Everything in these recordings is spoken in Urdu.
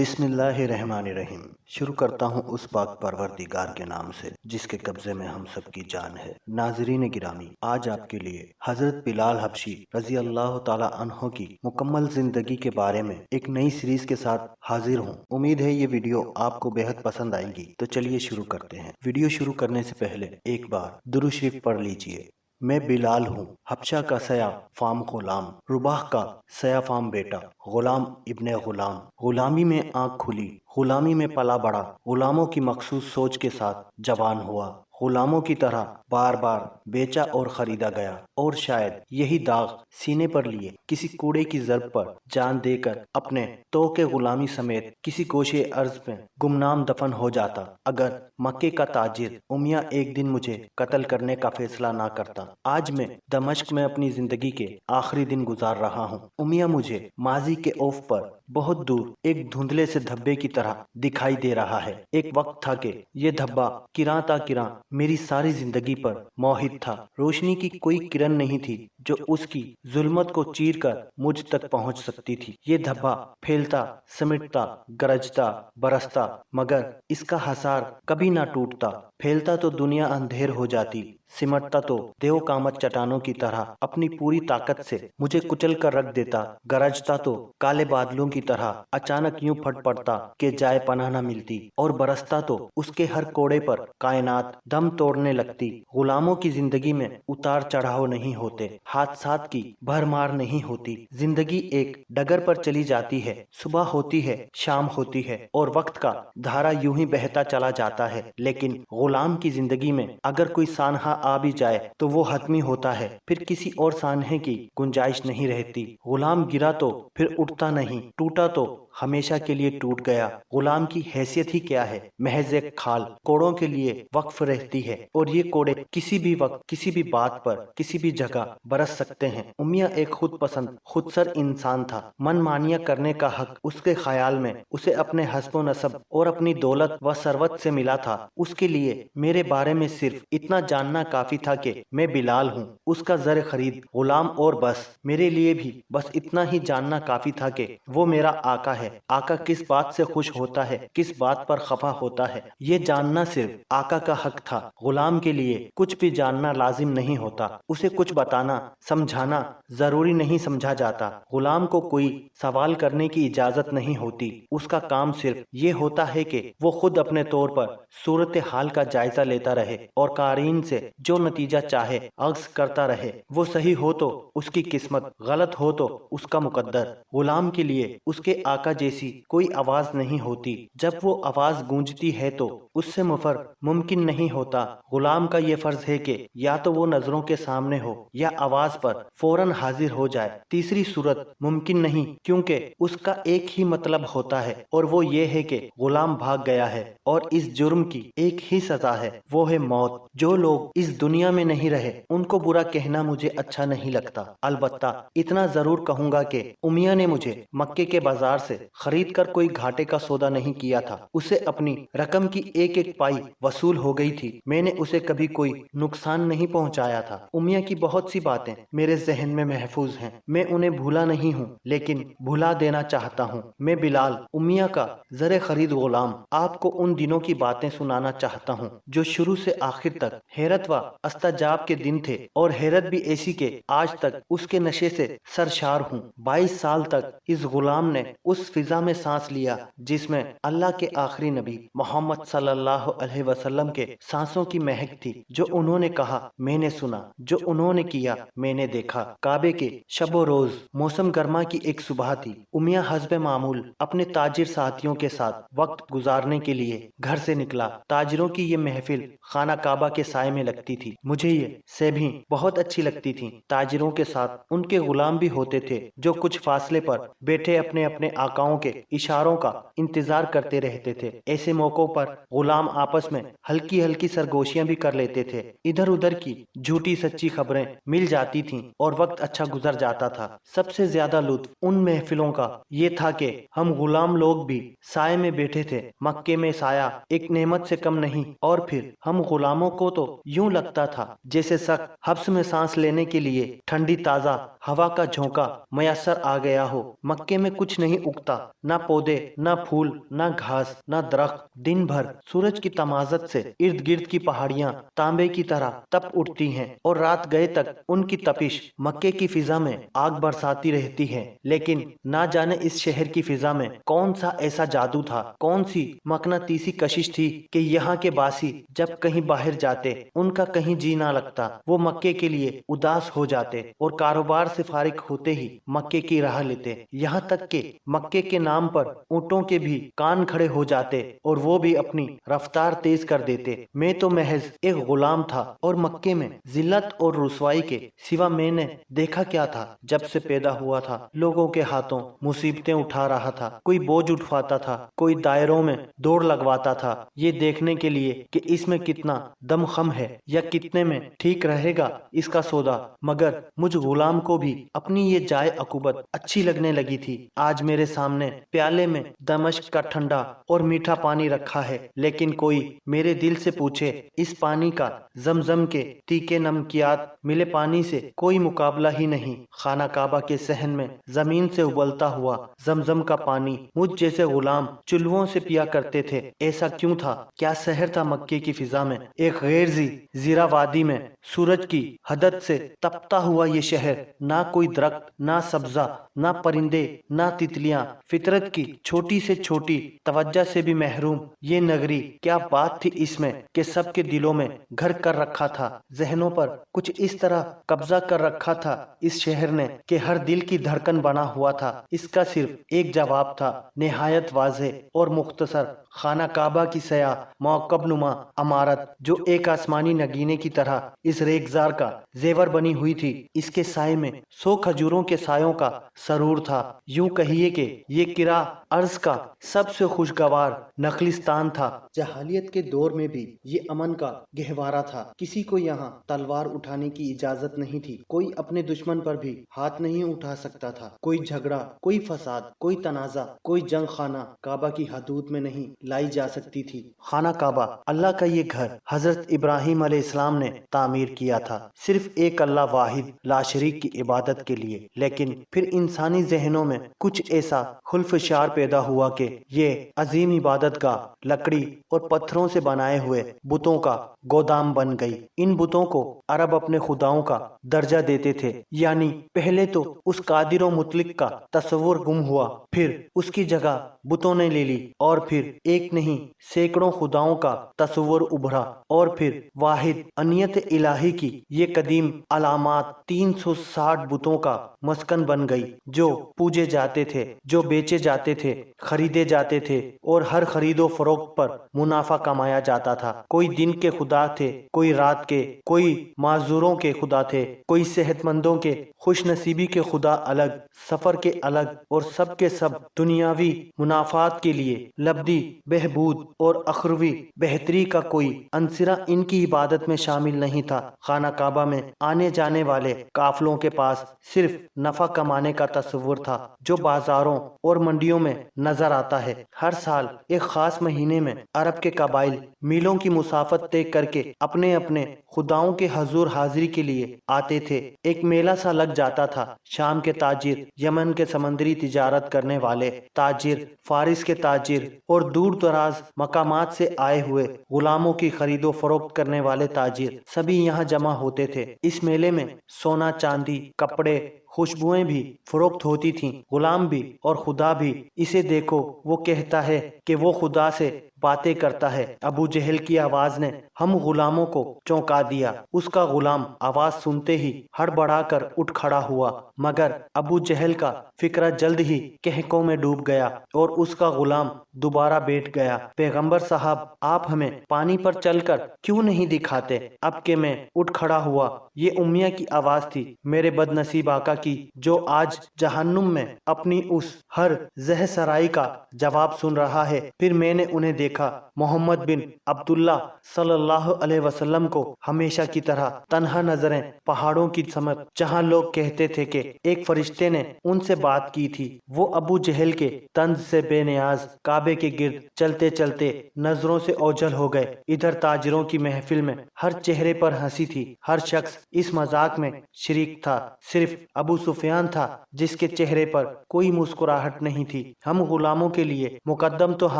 بسم اللہ الرحمن الرحیم۔ شروع کرتا ہوں اس پاک پروردگار کے نام سے جس کے قبضے میں ہم سب کی جان ہے۔ ناظرین گرامی، آج آپ کے لیے حضرت بلال حبشی رضی اللہ تعالی عنہ کی مکمل زندگی کے بارے میں ایک نئی سیریز کے ساتھ حاضر ہوں۔ امید ہے یہ ویڈیو آپ کو بہت پسند آئے گی، تو چلیے شروع کرتے ہیں۔ ویڈیو شروع کرنے سے پہلے ایک بار درود شریف پڑھ لیجئے۔ میں بلال ہوں، حبشہ کا سیاہ فام غلام، رباح کا سیاہ فام بیٹا، غلام ابن غلام۔ غلامی میں آنکھ کھلی، غلامی میں پلا بڑا، غلاموں کی مخصوص سوچ کے ساتھ جوان ہوا، غلاموں کی طرح بار بار بیچا اور خریدا گیا، اور شاید یہی داغ سینے پر لیے کسی کوڑے کی ضرب پر جان دے کر اپنے توق غلامی سمیت کسی گوشے ارض میں گمنام دفن ہو جاتا اگر مکے کا تاجر امیہ ایک دن مجھے قتل کرنے کا فیصلہ نہ کرتا۔ آج میں دمشق میں اپنی زندگی کے آخری دن گزار رہا ہوں۔ امیہ مجھے ماضی کے اوف پر بہت دور ایک دھندلے سے دھبے کی طرح دکھائی دے رہا ہے۔ ایک وقت تھا کہ یہ دھبا کراں تا کراں میری ساری زندگی پر موحد تھا۔ روشنی کی کوئی کرن نہیں تھی جو اس کی ظلمت کو چیر کر مجھ تک پہنچ سکتی تھی۔ یہ دھبا پھیلتا، سمٹتا، گرجتا، برستا، مگر اس کا حصار کبھی نہ ٹوٹتا۔ پھیلتا تو دنیا اندھیر ہو جاتی، سمٹتا تو دیو کامت چٹانوں کی طرح اپنی پوری طاقت سے مجھے کچل کر رکھ دیتا، گرجتا تو کالے بادلوں کی طرح اچانک یوں پھٹ پڑتا کہ جائے پناہ نہ ملتی، اور برستا تو اس کے ہر کوڑے پر کائنات دم توڑنے لگتی۔ غلاموں کی زندگی میں اتار چڑھاؤ نہیں ہوتے، حادثات کی بھرمار نہیں ہوتی۔ زندگی ایک ڈگر پر چلی جاتی ہے، صبح ہوتی ہے، شام ہوتی ہے، اور وقت کا دھارا یوں ہی بہتا چلا جاتا ہے۔ لیکن غلام کی زندگی میں اگر کوئی سانحہ آ بھی جائے تو وہ حتمی ہوتا ہے، پھر کسی اور سانحے کی گنجائش نہیں رہتی۔ غلام گرا تو پھر اٹھتا نہیں، ٹوٹا تو ہمیشہ کے لیے ٹوٹ گیا۔ غلام کی حیثیت ہی کیا ہے؟ محض ایک کھال، کوڑوں کے لیے وقف رہتی ہے، اور یہ کوڑے کسی بھی وقت، کسی بھی بات پر، کسی بھی جگہ برس سکتے ہیں۔ امیہ ایک خود پسند، خود سر انسان تھا۔ من مانیہ کرنے کا حق اس کے خیال میں اسے اپنے حسب و نسب اور اپنی دولت و ثروت سے ملا تھا۔ اس کے لیے میرے بارے میں صرف اتنا جاننا کافی تھا کہ میں بلال ہوں، اس کا زر خرید غلام، اور بس میرے لیے بھی بس اتنا ہی جاننا کافی تھا کہ وہ میرا آقا ہے۔ آقا کس بات سے خوش ہوتا ہے، کس بات پر خفا ہوتا ہے، یہ جاننا صرف آقا کا حق تھا۔ غلام کے لیے کچھ بھی جاننا لازم نہیں ہوتا، اسے کچھ بتانا، سمجھانا ضروری نہیں سمجھا جاتا۔ غلام کو کوئی سوال کرنے کی اجازت نہیں ہوتی، اس کا کام صرف یہ ہوتا ہے کہ وہ خود اپنے طور پر صورتحال کا جائزہ لیتا رہے اور قارئین سے جو نتیجہ چاہے اخذ کرتا رہے۔ وہ صحیح ہو تو اس کی قسمت، غلط ہو تو اس کا مقدر۔ غلام کے لیے اس کے آقا جیسی کوئی آواز نہیں ہوتی، جب وہ آواز گونجتی ہے تو اس سے مفر ممکن نہیں ہوتا۔ غلام کا یہ فرض ہے کہ یا تو وہ نظروں کے سامنے ہو یا آواز پر فوراً حاضر ہو جائے، تیسری صورت ممکن نہیں، کیونکہ اس کا ایک ہی مطلب ہوتا ہے، اور وہ یہ ہے کہ غلام بھاگ گیا ہے، اور اس جرم کی ایک ہی سزا ہے، وہ ہے موت۔ جو لوگ اس دنیا میں نہیں رہے ان کو برا کہنا مجھے اچھا نہیں لگتا، البتہ اتنا ضرور کہوں گا کہ امیہ نے مجھے مکے کے بازار سے خرید کر کوئی گھاٹے کا سودا نہیں کیا تھا۔ اسے اپنی رقم کی ایک ایک پائی وصول ہو گئی تھی، میں نے اسے کبھی کوئی نقصان نہیں پہنچایا تھا۔ امیہ کی بہت سی باتیں میرے ذہن میں محفوظ ہیں، میں انہیں بھولا نہیں ہوں، لیکن بھلا دینا چاہتا ہوں۔ میں بلال، امیہ کا زر خرید غلام، آپ کو ان دنوں کی باتیں سنانا چاہتا ہوں جو شروع سے آخر تک حیرت و استعجاب کے دن تھے، اور حیرت بھی ایسی کہ آج تک اس کے نشے سے سرشار ہوں۔ 22 سال تک اس غلام نے اس فضا میں سانس لیا جس میں اللہ کے آخری نبی محمد صلی اللہ علیہ وسلم کے سانسوں کی مہک تھی۔ جو انہوں نے کہا میں نے سنا، جو انہوں نے کیا میں نے دیکھا۔ کعبے کے شب و روز، موسم گرما کی ایک صبح تھی۔ امیہ حسب معمول اپنے تاجر ساتھیوں کے ساتھ وقت گزارنے کے لیے گھر سے نکلا۔ تاجروں کی یہ محفل خانہ کعبہ کے سائے میں لگتی تھی، مجھے یہ سیبھیں بہت اچھی لگتی تھیں۔ تاجروں کے ساتھ ان کے غلام بھی ہوتے تھے جو کچھ فاصلے پر بیٹھے اپنے اپنے آقاؤں کے اشاروں کا انتظار کرتے رہتے تھے۔ ایسے موقعوں پر غلام آپس میں ہلکی ہلکی سرگوشیاں بھی کر لیتے تھے، ادھر ادھر کی جھوٹی سچی خبریں مل جاتی تھیں، اور وقت اچھا گزر جاتا تھا۔ سب سے زیادہ لطف ان محفلوں کا یہ تھا کہ ہم غلام لوگ بھی سائے میں بیٹھے تھے۔ مکے میں سایہ ایک نعمت سے کم نہیں، اور پھر ہم غلاموں کو تو یوں لگتا تھا جیسے سخت حبس میں سانس لینے کے لیے ٹھنڈی تازہ ہوا کا جھونکا میسر آ گیا ہو۔ مکے میں کچھ نہیں اگتا پتا، نہ پودے، نہ پھول، نہ گھاس، نہ درخت۔ دن بھر سورج کی تمازت سے ارد گرد کی پہاڑیاں تانبے کی طرح تپ اٹھتی ہیں اور رات گئے تک ان کی تپش مکے کی فضا میں آگ برساتی رہتی ہے۔ لیکن نہ جانے اس شہر کی فضا میں کون سا ایسا جادو تھا، کون سی مقناطیسی کشش تھی کہ یہاں کے باسی جب کہیں باہر جاتے ان کا کہیں جی نہ لگتا، وہ مکے کے لیے اداس ہو جاتے اور کاروبار سے فارغ ہوتے ہی مکے کی راہ لیتے، یہاں تک کہ مکے کے نام پر اونٹوں کے بھی کان کھڑے ہو جاتے اور وہ بھی اپنی رفتار تیز کر دیتے۔ میں تو محض ایک غلام تھا اور مکے میں ذلت اور رسوائی کے سوا میں نے دیکھا کیا تھا؟ جب سے پیدا ہوا تھا لوگوں کے ہاتھوں مصیبتیں اٹھا رہا تھا، کوئی بوجھ اٹھواتا تھا، کوئی دائروں میں دوڑ لگواتا تھا، یہ دیکھنے کے لیے کہ اس میں کتنا دم خم ہے یا کتنے میں ٹھیک رہے گا اس کا سودا۔ مگر مجھ غلام کو بھی اپنی یہ جائے عقوبت اچھی لگنے لگی تھی۔ آج میرے سامنے پیالے میں دمشق کا ٹھنڈا اور میٹھا پانی رکھا ہے، لیکن کوئی میرے دل سے پوچھے اس پانی کا زمزم کے تیکے نمکیات ملے پانی سے کوئی مقابلہ ہی نہیں۔ خانہ کعبہ کے صحن میں زمین سے ابلتا ہوا زمزم کا پانی مجھ جیسے غلام چلووں سے پیا کرتے تھے۔ ایسا کیوں تھا؟ کیا سحر تھا مکے کی فضا میں؟ ایک غیر زیرہ وادی میں سورج کی حدت سے تپتا ہوا یہ شہر، نہ کوئی درخت، نہ سبزہ، نہ پرندے، نہ تتلیاں، فطرت کی چھوٹی سے چھوٹی توجہ سے بھی محروم یہ نگری، کیا بات تھی اس میں کہ سب کے دلوں میں گھر کر رکھا تھا، ذہنوں پر کچھ اس طرح قبضہ کر رکھا تھا اس شہر نے کہ ہر دل کی دھڑکن بنا ہوا تھا۔ اس کا صرف ایک جواب تھا، نہایت واضح اور مختصر، خانہ کعبہ کی سیاہ موکب نما عمارت جو ایک آسمانی نگینے کی طرح اس ریگزار کا زیور بنی ہوئی تھی، اس کے سائے میں 100 کھجوروں کے سایوں کا سرور تھا۔ یوں کہیے کہ یہ کرہ ارض کا سب سے خوشگوار نخلستان تھا۔ جاہلیت کے دور میں بھی یہ امن کا گہوارہ تھا، کسی کو یہاں تلوار اٹھانے کی اجازت نہیں تھی، کوئی اپنے دشمن پر بھی ہاتھ نہیں اٹھا سکتا تھا، کوئی جھگڑا، کوئی فساد، کوئی تنازع، کوئی جنگ خانہ کعبہ کی حدود میں نہیں لائی جا سکتی تھی۔ خانہ کعبہ اللہ کا یہ گھر حضرت ابراہیم علیہ السلام نے تعمیر کیا تھا، صرف ایک اللہ واحد لا شریک کی عبادت کے لیے۔ لیکن پھر انسانی ذہنوں میں کچھ ایسا خلفشار پیدا ہوا کہ یہ عظیم عبادت گاہ لکڑی اور پتھروں سے بنائے ہوئے بتوں کا گودام بن گئی۔ ان بتوں کو عرب اپنے خداؤں کا درجہ دیتے تھے، یعنی پہلے تو اس قادر و مطلق کا تصور گم ہوا، پھر اس کی جگہ بتوں نے لے لی، اور پھر ایک نہیں سینکڑوں خداؤں کا تصور ابھرا، اور پھر واحد انیت الہی کی یہ قدیم علامات 360 بتوں کا مسکن بن گئی، جو پوجے جاتے تھے، جو بیچے جاتے تھے، خریدے جاتے تھے، اور ہر خرید و فروخت پر منافع کمایا جاتا تھا۔ کوئی دن کے خدا تھے، کوئی رات کے، کوئی معذوروں کے خدا تھے، کوئی صحت مندوں کے، خوش نصیبی کے خدا الگ، سفر کے الگ، اور سب کے سب دنیاوی منافعات کے لیے لبدی بہبود اور اخروی بہتری کا کوئی عنصرہ ان کی عبادت میں شامل نہیں تھا۔ خانہ کعبہ میں آنے جانے والے قافلوں کے پاس صرف نفع کمانے کا تصور تھا، جو بازاروں اور منڈیوں میں نظر آتا ہے۔ ہر سال ایک خاص مہینے میں عرب کے قبائل میلوں کی مسافت طے کر کے اپنے اپنے خداؤں کے حضور حاضری کے لیے آتے تھے۔ ایک میلہ سا لگ جاتا تھا۔ شام کے تاجر، یمن کے سمندری تجارت کرنے والے تاجر، فارس کے تاجر اور دور دراز مقامات سے آئے ہوئے غلاموں کی خرید و فروخت کرنے والے تاجر سبھی یہاں جمع ہوتے تھے۔ اس میلے میں سونا، چاندی، کپڑے، خوشبوئیں بھی فروخت ہوتی تھیں۔ غلام بھی اور خدا بھی، اسے دیکھو وہ کہتا ہے کہ وہ خدا سے باتیں کرتا ہے۔ ابو جہل کی آواز نے ہم غلاموں کو چونکا دیا۔ اس کا غلام آواز سنتے ہی ہڑبڑا کر اٹھ کھڑا ہوا، مگر ابو جہل کا فکرہ جلد ہی کہکوں میں ڈوب گیا اور اس کا غلام دوبارہ بیٹھ گیا۔ پیغمبر صاحب، آپ ہمیں پانی پر چل کر کیوں نہیں دکھاتے؟ اب کہ میں اٹھ کھڑا ہوا، یہ امیہ کی آواز تھی، میرے بد نصیب آقا کی، جو آج جہنم میں اپنی اس ہر زہ سرائی کا جواب سن رہا ہے۔ پھر میں نے انہیں دیکھا دیکھا محمد بن عبداللہ صلی اللہ علیہ وسلم کو ہمیشہ کی طرح تنہا نظریں پہاڑوں کی سمت، جہاں لوگ کہتے تھے کہ ایک فرشتے نے ان سے بات کی تھی، وہ ابو جہل کے طنز سے بے نیاز کعبے کے گرد چلتے چلتے نظروں سے اوجھل ہو گئے۔ ادھر تاجروں کی محفل میں ہر چہرے پر ہنسی تھی، ہر شخص اس مذاق میں شریک تھا، صرف ابو سفیان تھا جس کے چہرے پر کوئی مسکراہٹ نہیں تھی۔ ہم غلاموں کے لیے مقدم تو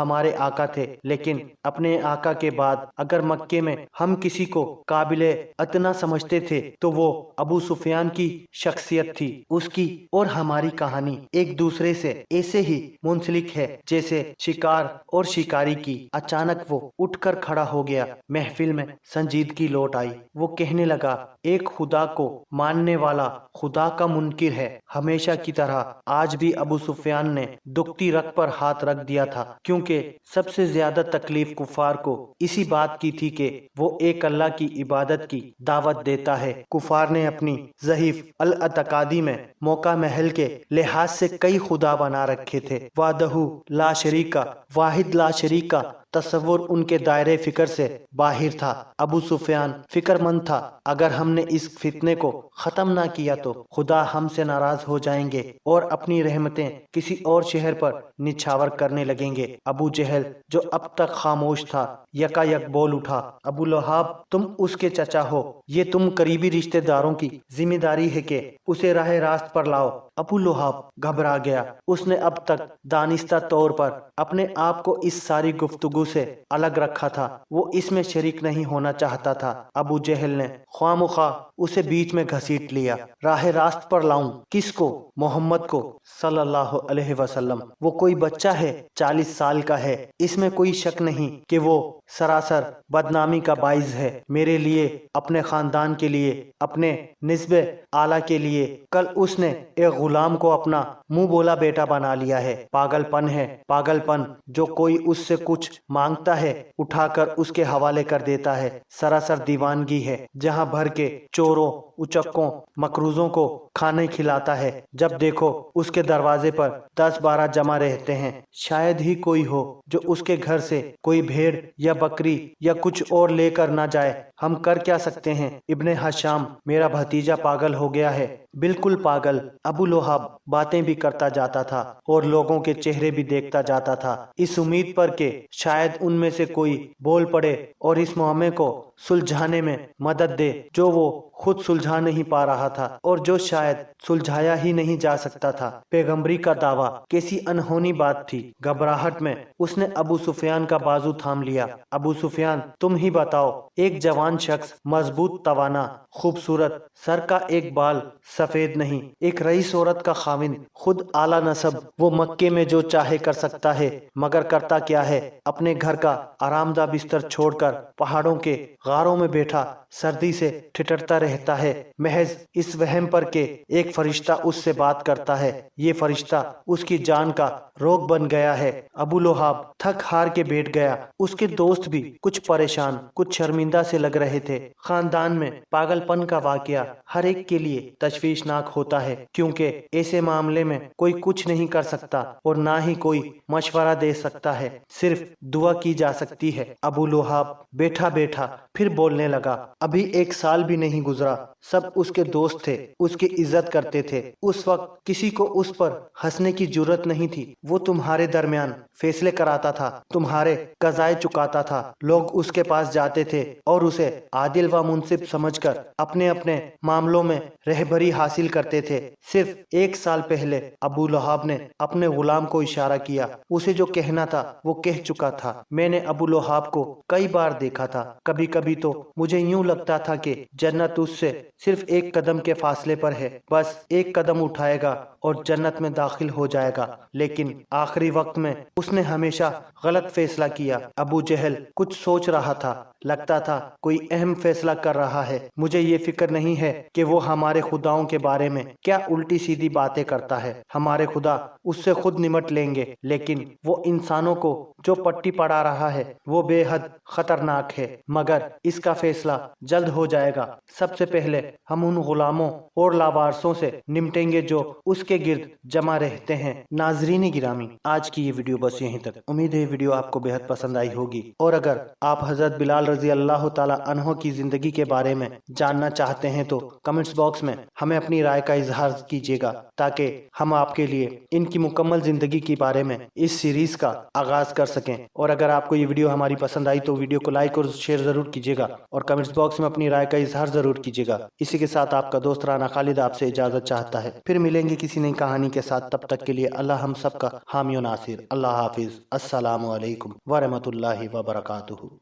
ہمارے آقا تھے، لیکن اپنے آقا کے بعد اگر مکے میں ہم کسی کو قابل اطاعت سمجھتے تھے تو وہ ابو سفیان کی شخصیت تھی۔ اس کی اور ہماری کہانی ایک دوسرے سے ایسے ہی منسلک ہے جیسے شکار اور شکاری کی۔ اچانک وہ اٹھ کر کھڑا ہو گیا، محفل میں سنجیدگی لوٹ آئی۔ وہ کہنے لگا، ایک خدا کو ماننے والا خدا کا منکر ہے۔ ہمیشہ کی طرح آج بھی ابو سفیان نے دکھتی رگ پر ہاتھ رکھ دیا تھا، کیونکہ سب سے زیادہ تکلیف کفار کو اسی بات کی تھی کہ وہ ایک اللہ کی عبادت کی دعوت دیتا ہے۔ کفار نے اپنی ضعیف الاعتقادی میں موقع محل کے لحاظ سے کئی خدا بنا رکھے تھے۔ وحدہ لا شریک، واحد لا شریک تصور ان کے دائرے فکر سے باہر تھا۔ ابو سفیان فکر مند تھا، اگر ہم نے اس فتنے کو ختم نہ کیا تو خدا ہم سے ناراض ہو جائیں گے اور اپنی رحمتیں کسی اور شہر پر نچھاور کرنے لگیں گے۔ ابو جہل جو اب تک خاموش تھا یکا یک بول اٹھا، ابو لہاب تم اس کے چچا ہو، یہ تم قریبی رشتہ داروں کی ذمہ داری ہے کہ اسے راہ راست پر لاؤ۔ ابو لہاب گھبرا گیا، اس نے اب تک دانستہ طور پر اپنے آپ کو اس ساری گفتگو سے الگ رکھا تھا، وہ اس میں شریک نہیں ہونا چاہتا تھا۔ ابو جہل نے خواہ مخواہ اسے بیچ میں گھسیٹ لیا۔ راہ راست پر لاؤں کس کو؟ محمد کو صلی اللہ علیہ وسلم۔ وہ کوئی بچہ ہے، 40 سال کا ہے، اس میں کوئی شک نہیں کہ وہ سراسر بدنامی کا باعث ہے، میرے لیے، اپنے خاندان کے لیے، اپنے نسب اعلیٰ کے لیے۔ کل اس نے ایک غلام کو اپنا منہ بولا بیٹا بنا لیا ہے۔ پاگل پن ہے، پاگل پن، جو کوئی اس سے کچھ مانگتا ہے اٹھا کر اس کے حوالے کر دیتا ہے۔ سراسر دیوانگی ہے، جہاں بھر کے چوروں، اچکوں، مقروضوں کو کھانے کھلاتا ہے، جب دیکھو اس کے دروازے پر 10-12 جمع رہتے ہیں، شاید ہی کوئی ہو جو اس کے گھر سے کوئی بھیڑ یا بکری یا کچھ اور لے کر نہ جائے۔ ہم کر کیا سکتے ہیں؟ ابن حشام میرا بھتیجا پاگل ہو گیا ہے، بالکل پاگل۔ ابو لہاب باتیں بھی کرتا جاتا تھا اور لوگوں کے چہرے بھی دیکھتا جاتا تھا، اس امید پر کہ شاید ان میں سے کوئی بول پڑے اور اس معاملے کو سلجھانے میں مدد دے جو وہ خود سلجھا نہیں پا رہا تھا اور جو شاید سلجھایا ہی نہیں جا سکتا تھا۔ پیغمبری کا دعویٰ کیسی انہونی بات تھی۔ گھبراہٹ میں اس نے ابو سفیان کا بازو تھام لیا۔ ابو سفیان تم ہی بتاؤ، ایک جوان شخص، مضبوط، توانا، خوبصورت، سر کا ایک بال سفید نہیں، ایک رئیس عورت کا خاوند، خود اعلیٰ نسب، وہ مکے میں جو چاہے کر سکتا ہے، مگر کرتا کیا ہے؟ اپنے گھر کا آرام دہ بستر چھوڑ کر پہاڑوں کے غاروں میں بیٹھا سردی سے ٹھٹرتا رہتا ہے، محض اس وہم پر کہ ایک فرشتہ اس سے بات کرتا ہے۔ یہ فرشتہ اس کی جان کا روگ بن گیا ہے۔ ابو لہاب تھک ہار کے بیٹھ گیا۔ اس کے دوست بھی کچھ پریشان، کچھ شرمندہ سے لگ رہے تھے۔ خاندان میں پاگل پن کا واقعہ ہر ایک کے لیے تشویشناک ہوتا ہے، کیونکہ ایسے معاملے میں کوئی کچھ نہیں کر سکتا اور نہ ہی کوئی مشورہ دے سکتا ہے، صرف دعا کی جا سکتی ہے۔ ابو لہاب بیٹھا بیٹھا پھر بولنے لگا، ابھی 1 سال بھی نہیں گزرا، سب اس کے دوست تھے، اس کی عزت کرتے تھے، اس وقت کسی کو اس پر ہنسنے کی جرت نہیں تھی۔ وہ تمہارے درمیان فیصلے کراتا تھا، تمہارے قضائے چکاتا تھا، لوگ اس کے پاس جاتے تھے اور اسے عادل و منصف سمجھ کر اپنے اپنے معاملوں میں رہبری حاصل کرتے تھے۔ صرف 1 سال پہلے ابو لہاب نے اپنے غلام کو اشارہ کیا، اسے جو کہنا تھا وہ کہہ چکا تھا۔ میں نے ابو لہاب کو کئی بار دیکھا تھا، کبھی کبھی تو مجھے یوں لگتا تھا کہ جنت اس سے صرف 1 قدم کے فاصلے پر ہے، بس 1 قدم اٹھائے گا اور جنت میں داخل ہو جائے گا، لیکن آخری وقت میں اس نے ہمیشہ غلط فیصلہ کیا۔ ابو جہل کچھ سوچ رہا تھا، لگتا تھا کوئی اہم فیصلہ کر رہا ہے۔ مجھے یہ فکر نہیں ہے کہ وہ ہمارے خداؤں کے بارے میں کیا الٹی سیدھی باتیں کرتا ہے، ہمارے خدا اس سے خود نمٹ لیں گے، لیکن وہ انسانوں کو جو پٹی پڑا رہا ہے وہ بے حد خطرناک ہے، مگر اس کا فیصلہ جلد ہو جائے گا۔ سب سے پہلے ہم ان غلاموں اور لاوارثوں سے نمٹیں گے جو اس کے گرد جمع رہتے ہیں۔ ناظرین گرامی، آج کی یہ ویڈیو بس یہیں تک۔ امید ہے یہ ویڈیو آپ کو بہت پسند آئی ہوگی، اور اگر آپ حضرت بلال رضی اللہ تعالی عنہ کی زندگی کے بارے میں جاننا چاہتے ہیں تو کمنٹس باکس میں ہمیں اپنی رائے کا اظہار کیجیے گا، تاکہ ہم آپ کے لیے ان کی مکمل زندگی کے بارے میں اس سیریز کا آغاز کر سکیں۔ اور اگر آپ کو یہ ویڈیو ہماری پسند آئی تو ویڈیو کو لائک اور شیئر ضرور کیجیے گا، اور کمنٹس باکس میں اپنی رائے کا اظہار ضرور کیجیے گا۔ اسی کے ساتھ آپ کا دوست رانا خالد آپ سے اجازت چاہتا ہے، پھر ملیں گے کسی نئی کہانی کے ساتھ۔ تب تک کے لیے اللہ ہم سب کا حامی و ناصر۔ اللہ حافظ۔ السلام علیکم ورحمۃ اللہ وبرکاتہ۔